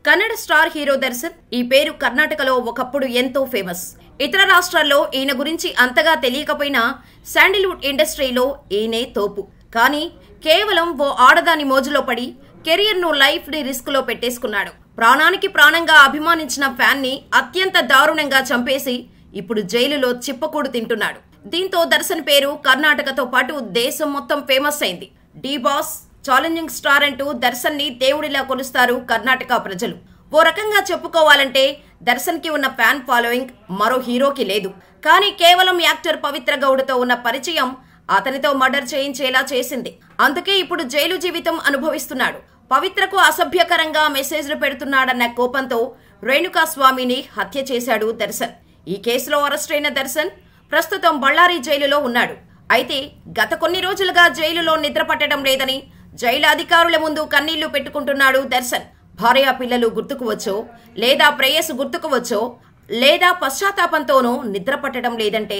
Kannada star hero Darshan ఈ పేరు కర్ణాటకలో ఒకప్పుడు ఎంతో ఫేమస్. ఇతర రాష్ట్రాల్లో ఈయన గురించి అంతగా తెలియకపోయినా శాండిల్వుడ్ ఇండస్ట్రీలో ఈయనే తోపు. కానీ కేవలం ఓ ఆడదాని మోజులో పడి కెరియర్ ను లైఫ్ ని రిస్క్ లో పెట్టేసుకున్నాడు. ప్రాణానికి ప్రాణంగా అభిమానించిన ఫ్యాన్ ని అత్యంత దారుణంగా చంపేసి ఇప్పుడు జైలులో చిప్పకూడు తింటున్నాడు. దీంతో దర్శన్ పేరు కర్ణాటకతో పాటు దేశం మొత్తం ఫేమస్ అయింది. డి బాస్, ఛాలెంజింగ్ స్టార్ అంటూ దర్శన్ ని దేవుడిలా కొలుస్తారు కర్ణాటక ప్రజలు. ఓ రకంగా చెప్పుకోవాలంటే దర్శన్ కి ఉన్న ఫ్యాన్ ఫాలోయింగ్ మరో హీరోకి లేదు. కానీ కేవలం యాక్టర్ పవిత్ర గౌడతో ఉన్న పరిచయం అతనితో మర్డర్ చేయించేలా చేసింది. అందుకే ఇప్పుడు జైలు జీవితం అనుభవిస్తున్నాడు. పవిత్రకు అసభ్యకరంగా మెసేజ్లు పెడుతున్నాడన్న కోపంతో రేణుకా స్వామిని హత్య చేశాడు దర్శన్. ఈ కేసులో అరెస్టైన దర్శన్ ప్రస్తుతం బళ్ళారి జైలులో ఉన్నాడు. అయితే గత కొన్ని రోజులుగా జైలులో నిద్ర పట్టడం లేదని జైలు అధికారుల ముందు కన్నీళ్లు పెట్టుకుంటున్నాడు దర్శన్. భార్య పిల్లలు గుర్తుకు వచ్చో, లేదా ప్రేయస్ గుర్తుకు వచ్చో, లేదా పశ్చాత్తాపంతోనో నిద్ర పట్టడం లేదంటే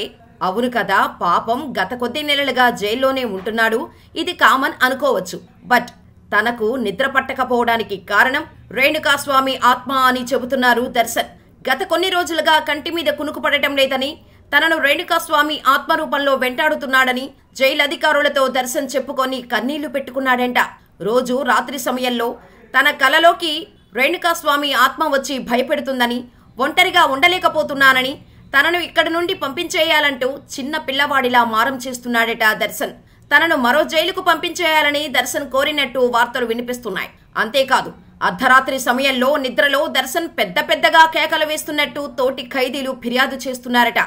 అవును కదా, పాపం గత కొద్ది నెలలుగా జైల్లోనే ఉంటున్నాడు, ఇది కామన్ అనుకోవచ్చు. బట్ తనకు నిద్ర పట్టకపోవడానికి కారణం రేణుకా స్వామి ఆత్మ అని చెబుతున్నారు దర్శన్. గత కొన్ని రోజులుగా కంటి మీద కునుకు పడటం లేదని, తనను రేణుకా స్వామి ఆత్మరూపంలో వెంటాడుతున్నాడని జైలు అధికారులతో దర్శన్ చెప్పుకొని కన్నీళ్లు పెట్టుకున్నాడంట. రోజు రాత్రి సమయంలో తన కలలోకి రేణుకా స్వామి ఆత్మ వచ్చి భయపెడుతుందని, ఒంటరిగా ఉండలేకపోతున్నానని, తనను ఇక్కడి నుండి పంపించేయాలంటూ చిన్న పిల్లవాడిలా మారం చేస్తున్నాడట దర్శన్. తనను మరో జైలుకు పంపించేయాలని దర్శన్ కోరినట్టు వార్తలు వినిపిస్తున్నాయి. అంతేకాదు అర్ధరాత్రి సమయంలో నిద్రలో దర్శన్ పెద్దగా కేకలు వేస్తున్నట్టు తోటి ఖైదీలు ఫిర్యాదు చేస్తున్నారట.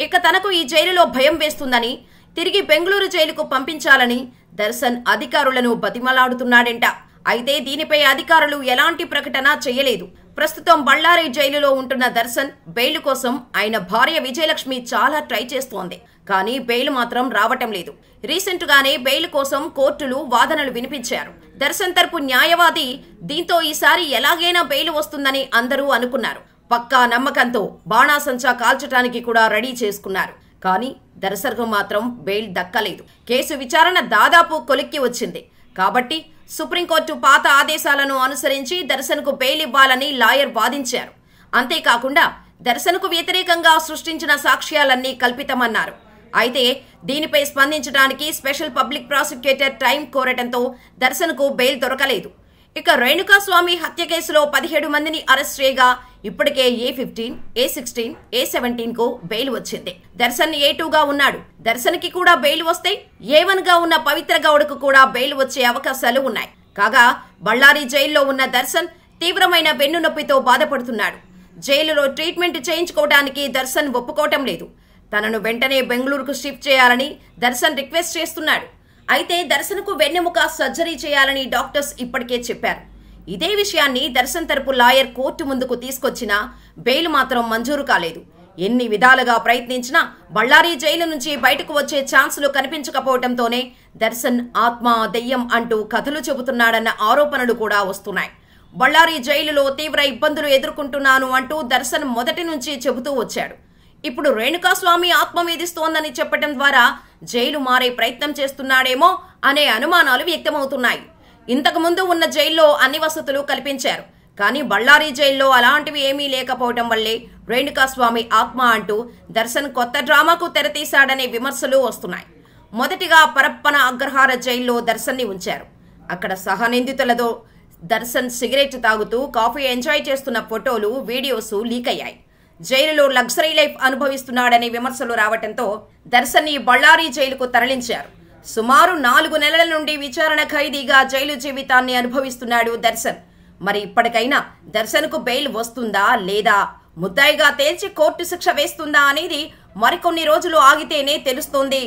ఇక తనకు ఈ జైలులో భయం వేస్తుందని, తిరిగి బెంగళూరు జైలుకు పంపించాలని దర్శన్ అధికారులను బతిమలాడుతున్నాడంట. అయితే దీనిపై అధికారులు ఎలాంటి ప్రకటన చేయలేదు. ప్రస్తుతం బళ్ళారి జైలులో ఉంటున్న దర్శన్ బెయిల్ కోసం ఆయన భార్య విజయలక్ష్మి చాలా ట్రై చేస్తోంది. కానీ బెయిల్ మాత్రం రావటం లేదు. రీసెంట్ గానే బెయిల్ కోసం కోర్టులు వాదనలు వినిపించారు. దర్శన్ తరపు న్యాయవాది దీంతో ఈసారి ఎలాగైనా బెయిల్ వస్తుందని అందరూ అనుకున్నారు. పక్కా నమ్మకంతో బాణాసంచా కాల్చడానికి కూడా రెడీ చేసుకున్నారు. కానీ దర్శన్కు మాత్రం బెయిల్ దక్కలేదు. కేసు విచారణ దాదాపు కొలిక్కి వచ్చింది. కాబట్టి సుప్రీంకోర్టు పాత ఆదేశాలను అనుసరించి దర్శన్కు బెయిల్ ఇవ్వాలని లాయర్ వాదించారు. అంతేకాకుండా దర్శన్కు వ్యతిరేకంగా సృష్టించిన సాక్ష్యాలన్నీ కల్పితమన్నారు. అయితే దీనిపై స్పందించడానికి స్పెషల్ పబ్లిక్ ప్రాసిక్యూటర్ టైం కోరటంతో దర్శన్కు బెయిల్ దొరకలేదు. ఇక రేణుకా స్వామి హత్య కేసులో 17 మందిని అరెస్ట్ చేయగా ఇప్పటికే A15, A16, A17 కు బెయిల్ వచ్చింది. దర్శన్ A2గా ఉన్నాడు. దర్శన్ కి కూడా బెయిల్ వస్తే A1 గా ఉన్న పవిత్ర గౌడకు కూడా బెయిల్ వచ్చే అవకాశాలు ఉన్నాయి. కాగా బళ్ళారి జైల్లో ఉన్న దర్శన్ తీవ్రమైన వెన్నునొప్పితో బాధపడుతున్నాడు. జైలులో ట్రీట్మెంట్ చేయించుకోవడానికి దర్శన్ ఒప్పుకోవటం లేదు. తనను వెంటనే బెంగళూరుకు షిఫ్ట్ చేయాలని దర్శన్ రిక్వెస్ట్ చేస్తున్నాడు. అయితే దర్శన్కు వెన్నెముక సర్జరీ చేయాలని డాక్టర్స్ ఇప్పటికే చెప్పారు. ఇదే విషయాన్ని దర్శన్ తరపు లాయర్ కోర్టు ముందుకు తీసుకొచ్చినా బెయిల్ మాత్రం మంజూరు కాలేదు. ఎన్ని విధాలుగా ప్రయత్నించినా బళ్ళారి జైలు నుంచి బయటకు వచ్చే ఛాన్సులు కనిపించకపోవడంతోనే దర్శన్ ఆత్మ, దెయ్యం అంటూ కథలు చెబుతున్నాడన్న ఆరోపణలు కూడా వస్తున్నాయి. బళ్ళారి జైలులో తీవ్ర ఇబ్బందులు ఎదుర్కొంటున్నాను అంటూ దర్శన్ మొదటి నుంచి చెబుతూ వచ్చాడు. ఇప్పుడు రేణుకా స్వామి ఆత్మ వేధిస్తోందని చెప్పడం ద్వారా జైలు మారే ప్రయత్నం చేస్తున్నాడేమో అనే అనుమానాలు వ్యక్తమవుతున్నాయి. ఇంతకు ముందు ఉన్న జైల్లో అన్ని వసతులు కల్పించారు. కానీ బళ్ళారి జైల్లో అలాంటివి ఏమీ లేకపోవడం వల్లే రేణుకా స్వామి ఆత్మ అంటూ దర్శన్ కొత్త డ్రామాకు తెరతీశాడనే విమర్శలు వస్తున్నాయి. మొదటిగా పరప్పన అగ్రహార జైల్లో దర్శన్ ని ఉంచారు. అక్కడ సహనిందితులతో దర్శన్ సిగరెట్ తాగుతూ కాఫీ ఎంజాయ్ చేస్తున్న ఫోటోలు, వీడియోస్ లీక్ అయ్యాయి. జైలులో లగ్జరీ లైఫ్ అనుభవిస్తున్నాడనే విమర్శలు రావడంతో దర్శన్ ని బళ్ళారి జైలుకు తరలించారు. సుమారు 4 నెలల నుండి విచారణ ఖైదీగా జైలు జీవితాన్ని అనుభవిస్తున్నాడు దర్శన్. మరి ఇప్పటికైనా దర్శన్కు బెయిల్ వస్తుందా లేదా, ముద్దాయిగా తేల్చి కోర్టు శిక్ష వేస్తుందా అనేది మరికొన్ని రోజులు ఆగితేనే తెలుస్తోంది.